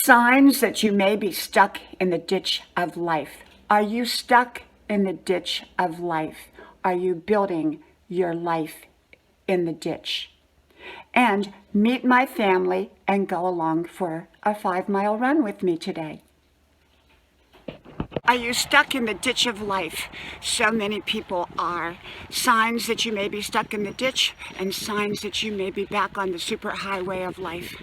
Signs that you may be stuck in the ditch of life. Are you stuck in the ditch of life? Are you building your life in the ditch? And meet my family and go along for a 5-mile run with me today. Are you stuck in the ditch of life? So many people are. Signs that you may be stuck in the ditch and signs that you may be back on the superhighway of life.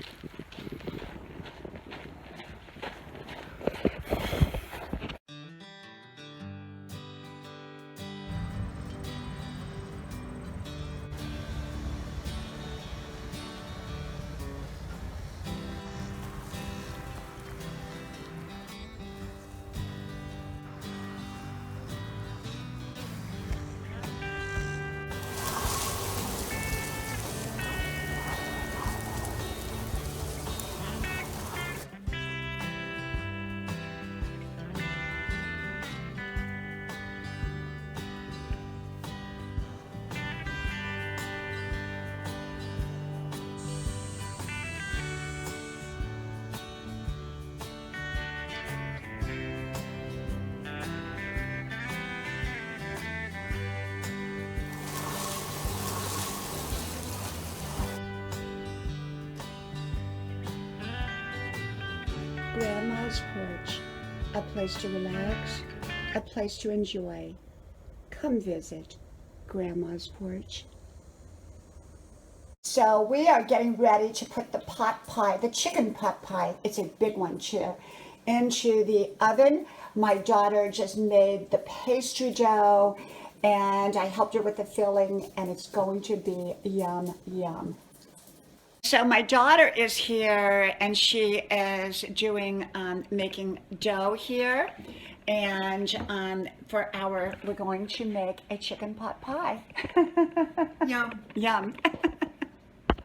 Grandma's porch, a place to relax, a place to enjoy. Come visit Grandma's porch. So we are getting ready to put the pot pie, the chicken pot pie, it's a big one too, into the oven. My daughter just made the pastry dough and I helped her with the filling and it's going to be yum, yum. So my daughter is here and she is doing, making dough here. And we're going to make a chicken pot pie. Yum. Yum.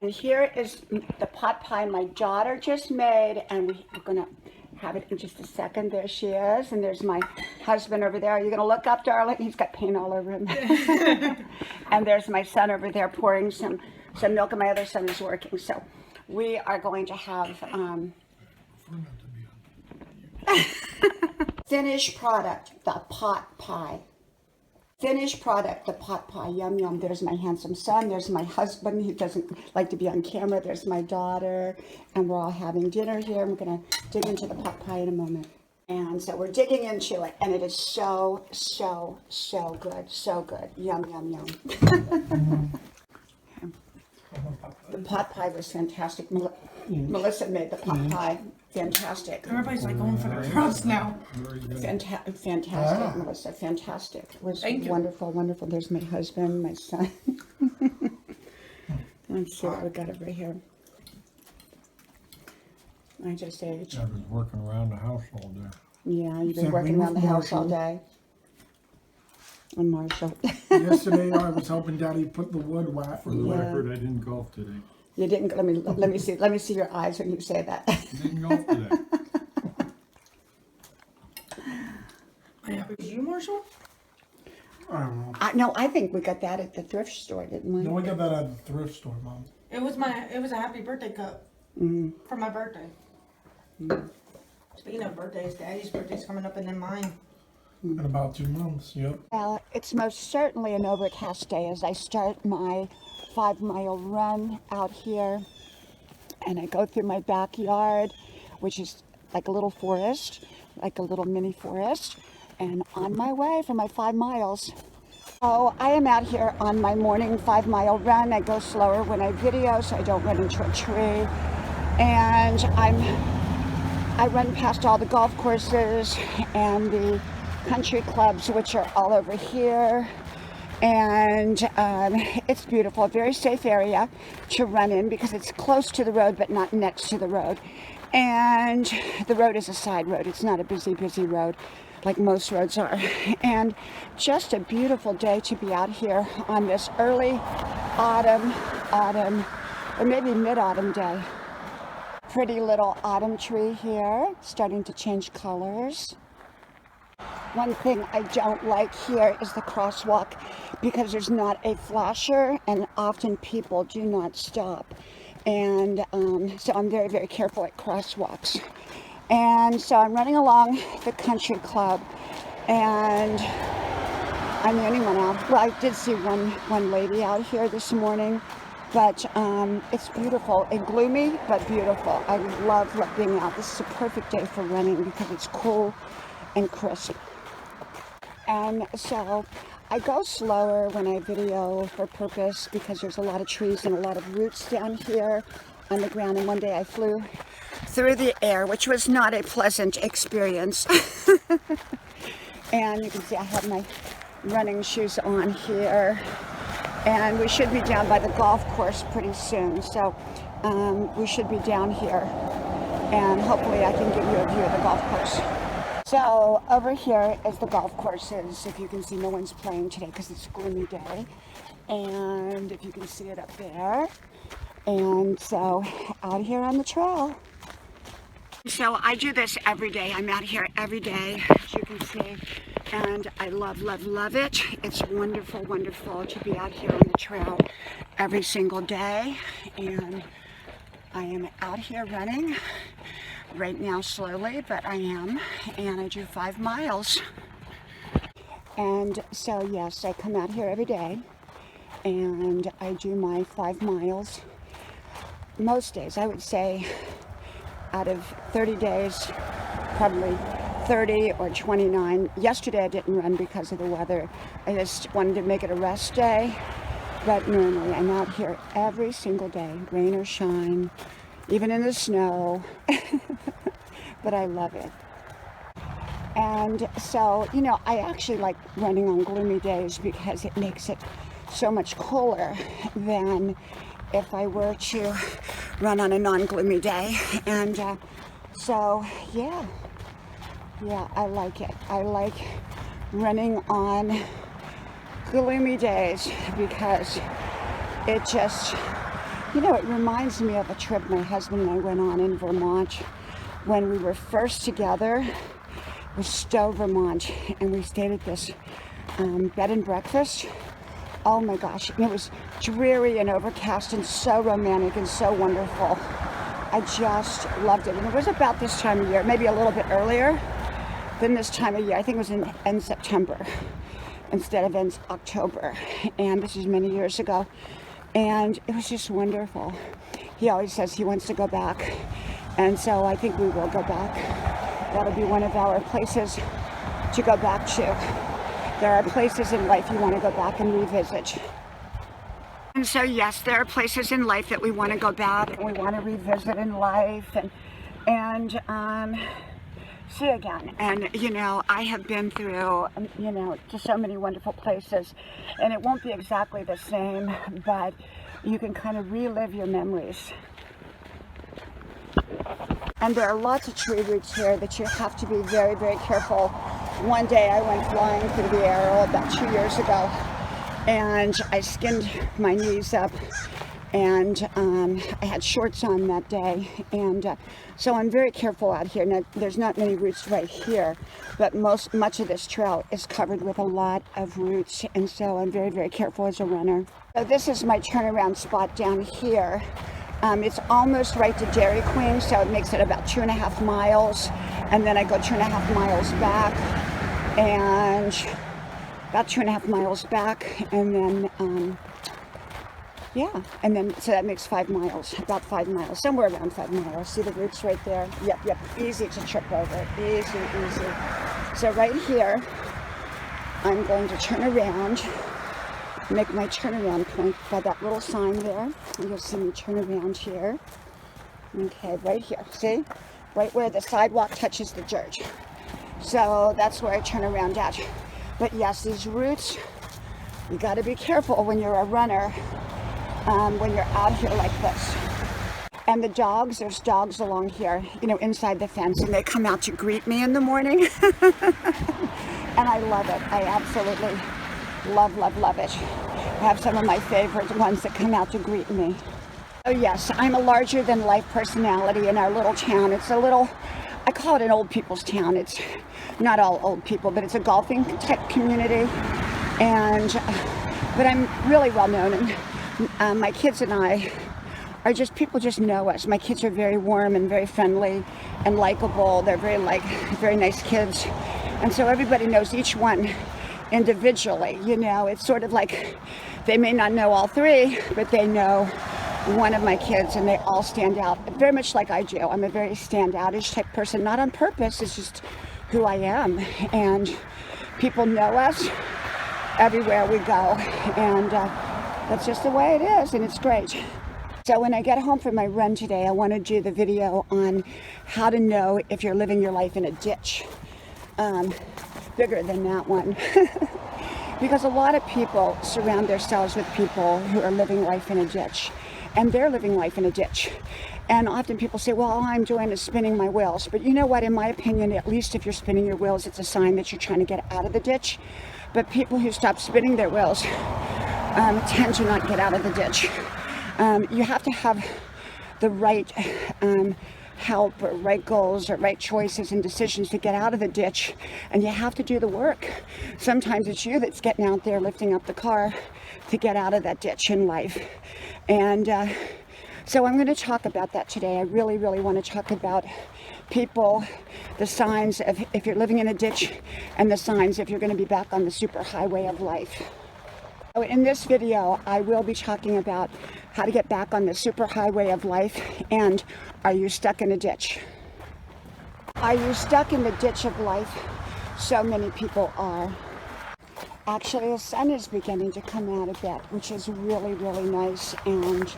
And here is the pot pie my daughter just made, and we're gonna have it in just a second. There she is, and there's my husband over there. Are you gonna look up, darling? He's got paint all over him. And there's my son over there pouring some milk, and my other son is working. So we are going to have finished product, the pot pie. Finished product, the pot pie, yum, yum. There's my handsome son, there's my husband, he doesn't like to be on camera, there's my daughter, and we're all having dinner here. We're gonna dig into the pot pie in a moment. And so we're digging into it, and it is so, so, so good, so good. Yum, yum, yum. The pot pie was fantastic. Melissa made the pot pie. Fantastic. Everybody's like going for the crust now. Fantastic, Melissa. Fantastic. It was wonderful, wonderful. There's my husband, my son. Let's see what we got over here. I just aged. I was working around the house all day. Yeah, you've been working around the house all day. And Marshall. Yesterday I was helping Daddy put the wood whack. For the record, I didn't golf today. You didn't. Let me see your eyes when you say that. I didn't golf today. Was you, Marshall? I don't know. No, I think we got that at the thrift store, didn't we? No, we got that at the thrift store, Mom. It was a happy birthday cup for my birthday. Speaking of birthdays, Daddy's birthday's coming up and then mine. In about 2 months, yep. Well, it's most certainly an overcast day as I start my 5-mile run out here. And I go through my backyard, which is like a little forest, like a little mini forest. And on my way for my 5 miles. Oh, I am out here on my morning 5-mile run. I go slower when I video so I don't run into a tree. And I run past all the golf courses and the country clubs, which are all over here. And it's beautiful, very safe area to run in because it's close to the road but not next to the road. And the road is a side road. It's not a busy road like most roads are. And just a beautiful day to be out here on this early autumn, or maybe mid-autumn day. Pretty little autumn tree here, starting to change colors. One thing I don't like here is the crosswalk because there's not a flasher and often people do not stop. And so I'm very, very careful at crosswalks. And so I'm running along the country club, and I'm the only one out. Well, I did see one lady out here this morning, but it's beautiful and gloomy, but beautiful. I love being out. This is a perfect day for running because it's cool and crisp. And so I go slower when I video for purpose because there's a lot of trees and a lot of roots down here on the ground. And one day I flew through the air, which was not a pleasant experience. And you can see I have my running shoes on here. And we should be down by the golf course pretty soon. So we should be down here. And hopefully I can give you a view of the golf course. So over here is the golf courses. If you can see, no one's playing today because it's a gloomy day. And if you can see it up there. And so out here on the trail. So I do this every day. I'm out here every day, as you can see. And I love, love, love it. It's wonderful, wonderful to be out here on the trail every single day. And I am out here running right now slowly, but I am. And I do 5 miles. And so, yes, I come out here every day. And I do my 5 miles. Most days, I would say, out of 30 days, probably 30 or 29. Yesterday I didn't run because of the weather. I just wanted to make it a rest day. But normally I'm out here every single day, rain or shine, even in the snow. But I love it. And so, you know, I actually like running on gloomy days because it makes it so much cooler than if I were to run on a non-gloomy day. And so, yeah, I like it. I like running on gloomy days because it just, you know, it reminds me of a trip my husband and I went on in Vermont when we were first together with Stowe, Vermont, and we stayed at this bed and breakfast. Oh my gosh, and it was dreary and overcast and so romantic and so wonderful. I just loved it. And it was about this time of year, maybe a little bit earlier than this time of year. I think it was in September instead of in October. And this is many years ago. And it was just wonderful. He always says he wants to go back. And so I think we will go back. That'll be one of our places to go back to. There are places in life you want to go back and revisit. And so yes, there are places in life that we want to go back and we want to revisit in life and see again. And you know, I have been through, you know, just so many wonderful places, and it won't be exactly the same, but you can kind of relive your memories. And there are lots of tree roots here that you have to be very, very careful. One day I went flying through the air about 2 years ago, and I skinned my knees up, and I had shorts on that day, and so I'm very careful out here. Now, there's not many roots right here, but much of this trail is covered with a lot of roots, and so I'm very, very careful as a runner. So this is my turnaround spot down here. It's almost right to Dairy Queen, so it makes it about 2.5 miles, and then I go 2.5 miles back, and about 2.5 miles back, and then yeah, and then so that makes 5 miles, about 5 miles, somewhere around 5 miles. See the roots right there? Yep, easy to trip over, easy. So right here, I'm going to turn around, make my turnaround point by that little sign there. You'll see me turn around here. Okay, right here, see? Right where the sidewalk touches the dirt. So that's where I turn around at. But yes, these roots, you gotta be careful when you're a runner, when you're out here like this. And the dogs, there's dogs along here, you know, inside the fence, and they come out to greet me in the morning. And I love it. I absolutely love it. I have some of my favorite ones that come out to greet me. Oh yes, I'm a larger than life personality in our little town. It's a little, I call it an old people's town. It's not all old people, but it's a golfing type community. And, but I'm really well known, and my kids and I are just, people just know us. My kids are very warm and very friendly and likable. They're very nice kids. And so everybody knows each one individually, you know. It's sort of like they may not know all three, but they know one of my kids, and they all stand out very much like I do. I'm a very standoutish type person, not on purpose, it's just who I am. And people know us everywhere we go, and that's just the way it is, and it's great. So when I get home from my run today, I want to do the video on how to know if you're living your life in a ditch. Bigger than that one. Because a lot of people surround themselves with people who are living life in a ditch, and they're living life in a ditch. And often people say, well, all I'm doing is spinning my wheels. But you know what, in my opinion, at least if you're spinning your wheels, it's a sign that you're trying to get out of the ditch. But people who stop spinning their wheels tend to not get out of the ditch. You have to have the right help or right goals or right choices and decisions to get out of the ditch, and you have to do the work. Sometimes it's you that's getting out there lifting up the car to get out of that ditch in life. And so I'm going to talk about that today. I really want to talk about people, the signs of if you're living in a ditch, and the signs if you're going to be back on the super highway of life. So in this video, I will be talking about how to get back on the super highway of life, and are you stuck in a ditch? Are you stuck in the ditch of life? So many people are. Actually, the sun is beginning to come out a bit, which is really nice, and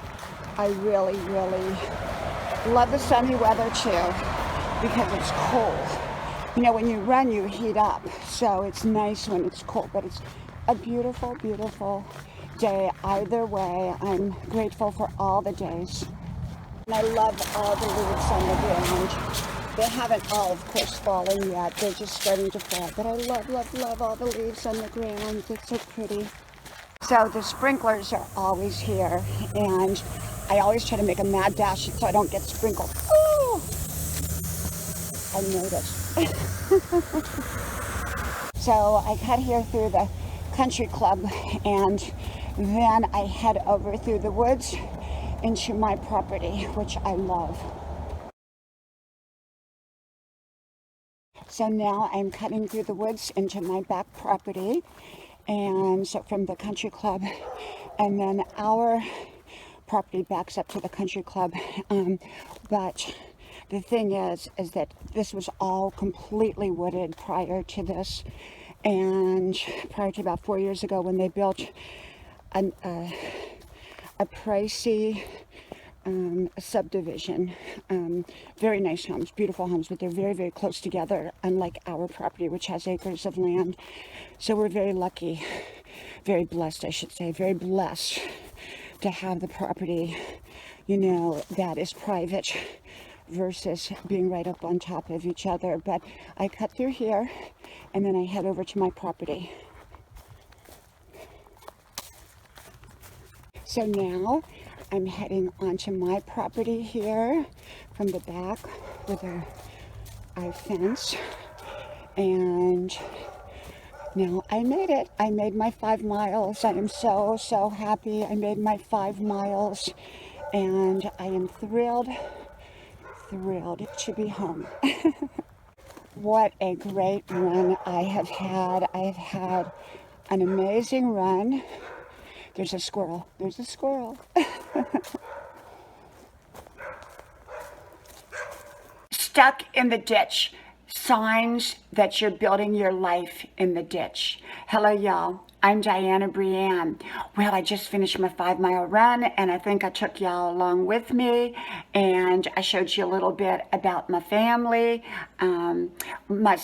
I really love the sunny weather too, because it's cold. You know, when you run, you heat up, so it's nice when it's cold, but it's a beautiful day either way. I'm grateful for all the days. And I love all the leaves on the ground. They haven't all, of course, fallen yet. They're just starting to fall. But I love all the leaves on the ground. It's so pretty. So the sprinklers are always here, and I always try to make a mad dash so I don't get sprinkled. Ooh! I noticed. So I cut here through the country club, and then I head over through the woods into my property, which I love. So now I'm cutting through the woods into my back property, and so from the country club, and then our property backs up to the country club. But the thing is that this was all completely wooded prior to this. And prior to about 4 years ago, when they built a pricey subdivision, very nice homes, beautiful homes, but they're very close together, unlike our property, which has acres of land. So we're very lucky, very blessed, I should say, very blessed to have the property, you know, that is private versus being right up on top of each other. But I cut through here, and then I head over to my property. So now I'm heading onto my property here from the back with our fence. And now I made it. I made my 5 miles. I am so happy. I made my 5 miles, and I am thrilled to be home. What a great run I have had. I have had an amazing run. There's a squirrel. There's a squirrel. Stuck in the ditch. Signs that you're building your life in the ditch. Hello, y'all. I'm Diana Brianne. Well, I just finished my 5-mile run, and I think I took y'all along with me, and I showed you a little bit about my family. My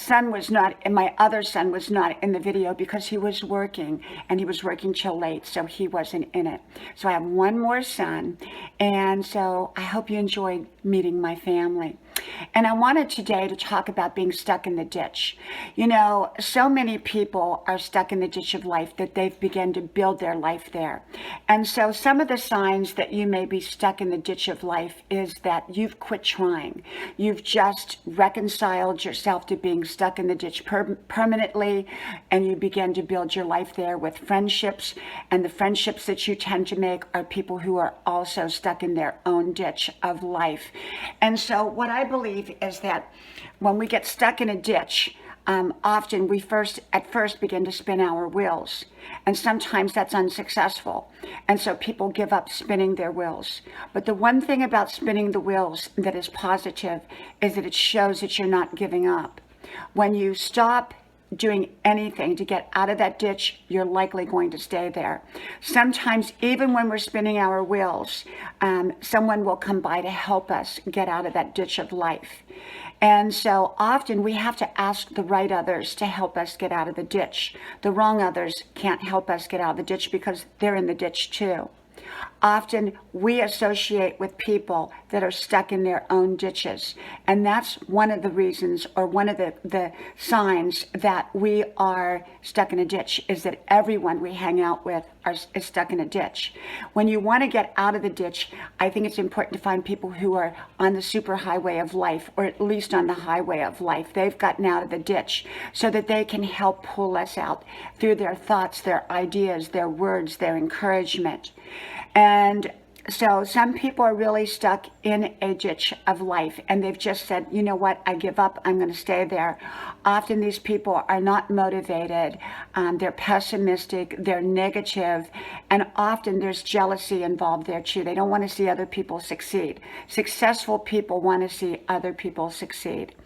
other son was not in the video because he was working, and he was working till late, so he wasn't in it. So I have one more son, and so I hope you enjoyed meeting my family. And I wanted today to talk about being stuck in the ditch. You know, so many people are stuck in the ditch of life life, that they've begun to build their life there. And so some of the signs that you may be stuck in the ditch of life is that you've quit trying. You've just reconciled yourself to being stuck in the ditch permanently, and you begin to build your life there with friendships. And the friendships that you tend to make are people who are also stuck in their own ditch of life. And so what I believe is that when we get stuck in a ditch, often we at first begin to spin our wheels, and sometimes that's unsuccessful, and so people give up spinning their wheels. But the one thing about spinning the wheels that is positive is that it shows that you're not giving up. When you stop doing anything to get out of that ditch, you're likely going to stay there. Sometimes, even when we're spinning our wheels, someone will come by to help us get out of that ditch of life. And so often we have to ask the right others to help us get out of the ditch. The wrong others can't help us get out of the ditch because they're in the ditch too. Often we associate with people that are stuck in their own ditches. And that's one of the reasons, or one of the signs that we are stuck in a ditch, is that everyone we hang out with is stuck in a ditch. When you want to get out of the ditch, I think it's important to find people who are on the superhighway of life, or at least on the highway of life. They've gotten out of the ditch so that they can help pull us out through their thoughts, their ideas, their words, their encouragement. And so some people are really stuck in a ditch of life, and they've just said, you know what, I give up, I'm going to stay there. Often these people are not motivated, they're pessimistic, they're negative, and often there's jealousy involved there too. They don't want to see other people succeed. Successful people want to see other people succeed.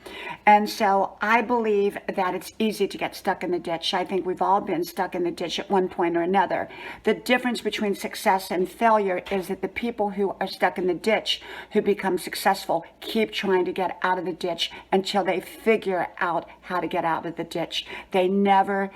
And so I believe that it's easy to get stuck in the ditch. I think we've all been stuck in the ditch at one point or another. The difference between success and failure is that the people who are stuck in the ditch, who become successful, keep trying to get out of the ditch until they figure out how to get out of the ditch. They never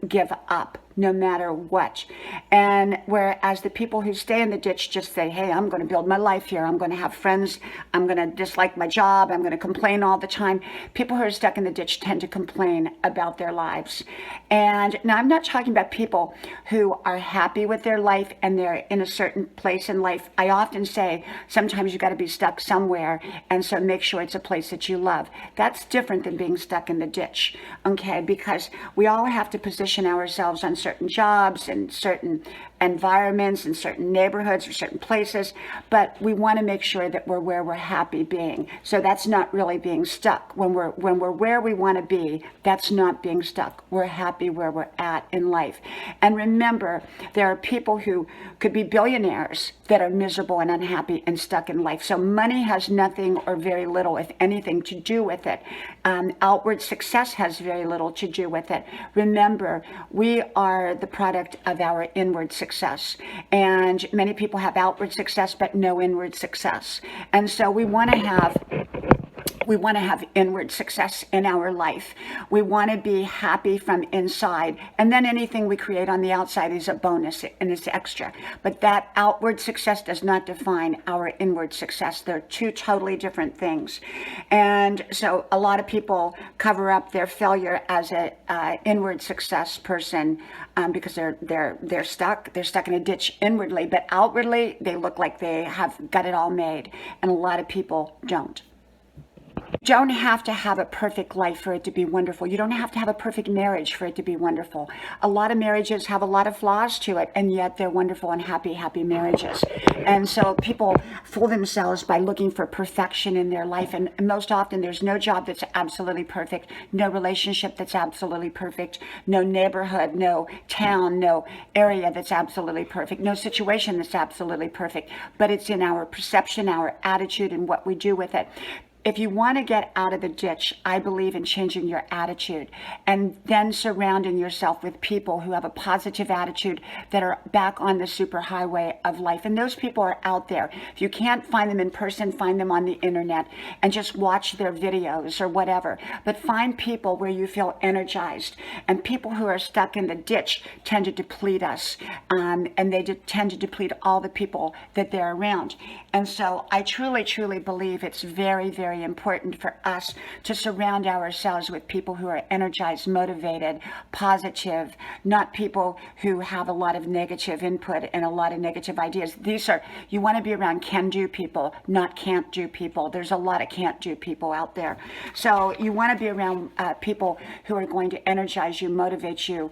give up, no matter what. And whereas the people who stay in the ditch just say, hey, I'm going to build my life here, I'm going to have friends, I'm going to dislike my job, I'm going to complain all the time. People who are stuck in the ditch tend to complain about their lives. And now I'm not talking about people who are happy with their life and they're in a certain place in life. I often say sometimes you got to be stuck somewhere, and so make sure it's a place that you love. That's different than being stuck in the ditch, okay? Because we all have to position ourselves on certain jobs and certain environments and certain neighborhoods or certain places, but we want to make sure that we're where we're happy being. So that's not really being stuck. When we're where we want to be, that's not being stuck. We're happy where we're at in life. And remember, there are people who could be billionaires that are miserable and unhappy and stuck in life. So money has nothing or very little, if anything, to do with it. Outward success has very little to do with it. Remember, we are the product of our inward success. And many people have outward success, but no inward success. And so we want to have inward success in our life. We want to be happy from inside. And then anything we create on the outside is a bonus and it's extra. But that outward success does not define our inward success. They're two totally different things. And so a lot of people cover up their failure as a inward success person because they're stuck. They're stuck in a ditch inwardly, but outwardly they look like they have got it all made. And a lot of people don't. You don't have to have a perfect life for it to be wonderful. You don't have to have a perfect marriage for it to be wonderful. A lot of marriages have a lot of flaws to it, and yet they're wonderful and happy marriages. And so people fool themselves by looking for perfection in their life. And most often there's no job that's absolutely perfect, no relationship that's absolutely perfect, no neighborhood, no town, no area that's absolutely perfect, no situation that's absolutely perfect. But it's in our perception, our attitude, and what we do with it. If you want to get out of the ditch, I believe in changing your attitude and then surrounding yourself with people who have a positive attitude that are back on the superhighway of life. And those people are out there. If you can't find them in person, find them on the internet and just watch their videos or whatever. But find people where you feel energized. And people who are stuck in the ditch tend to deplete us. And they tend to deplete all the people that they're around. And so I truly, truly believe it's very, very very important for us to surround ourselves with people who are energized, motivated, positive, not people who have a lot of negative input and a lot of negative ideas. You want to be around can-do people, not can't-do people. There's a lot of can't-do people out there. So you want to be around people who are going to energize you, motivate you,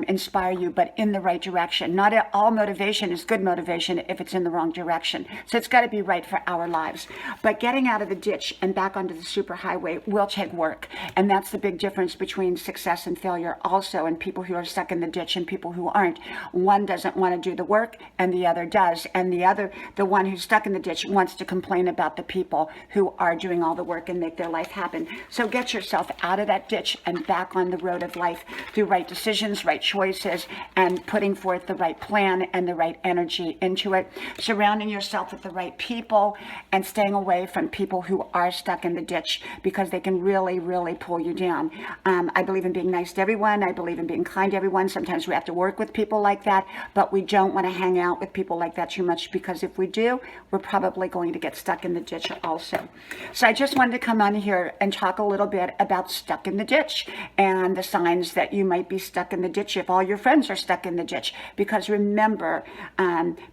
inspire you, but in the right direction. Not all motivation is good motivation if it's in the wrong direction. So it's got to be right for our lives. But getting out of the ditch and back onto the superhighway will take work. And that's the big difference between success and failure also, and people who are stuck in the ditch and people who aren't. One doesn't want to do the work and the other does. And the one who's stuck in the ditch wants to complain about the people who are doing all the work and make their life happen. So get yourself out of that ditch and back on the road of life through right decisions, right choices, and putting forth the right plan and the right energy into it. Surrounding yourself with the right people and staying away from people who are stuck in the ditch, because they can really, really pull you down. I believe in being nice to everyone. I believe in being kind to everyone. Sometimes we have to work with people like that, but we don't want to hang out with people like that too much, because if we do, we're probably going to get stuck in the ditch also. So I just wanted to come on here and talk a little bit about stuck in the ditch and the signs that you might be stuck in the ditch if all your friends are stuck in the ditch. Because remember,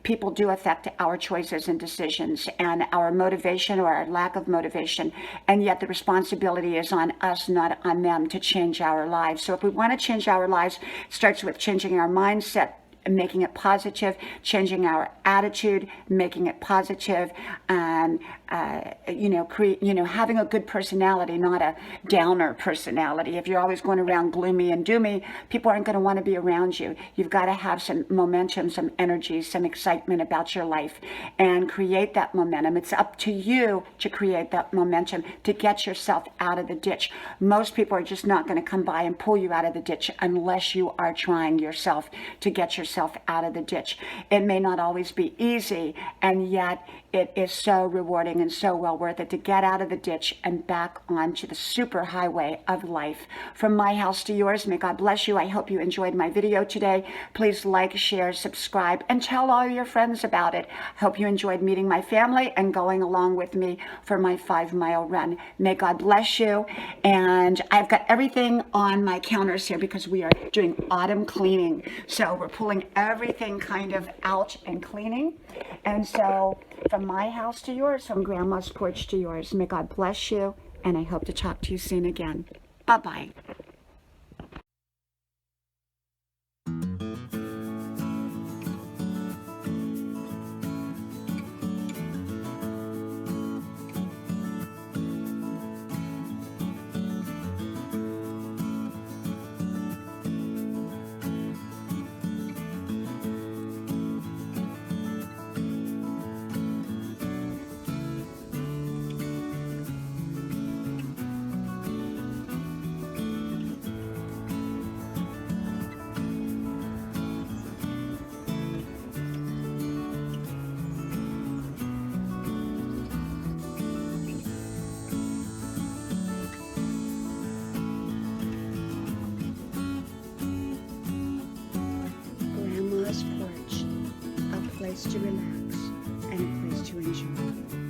people do affect our choices and decisions and our motivation or our lack of motivation. And yet the responsibility is on us, not on them, to change our lives. So if we want to change our lives, it starts with changing our mindset, making it positive, changing our attitude, making it positive, and having a good personality, not a downer personality. If you're always going around gloomy and doomy, people aren't going to want to be around you. You've got to have some momentum, some energy, some excitement about your life, and create that momentum. It's up to you to create that momentum to get yourself out of the ditch. Most people are just not going to come by and pull you out of the ditch unless you are trying yourself to get yourself out of the ditch. It may not always be easy, and yet it is so rewarding and so well worth it to get out of the ditch and back onto the super highway of life. From my house to yours, may God bless you. I hope you enjoyed my video today. Please like, share, subscribe, and tell all your friends about it. I hope you enjoyed meeting my family and going along with me for my 5-mile run. May God bless you. And I've got everything on my counters here because we are doing autumn cleaning. So we're pulling everything kind of out and cleaning. And so from my house to yours, from Grandma's porch to yours, may God bless you, and I hope to talk to you soon again. Bye-bye. Grandma's porch, a place to relax and a place to enjoy.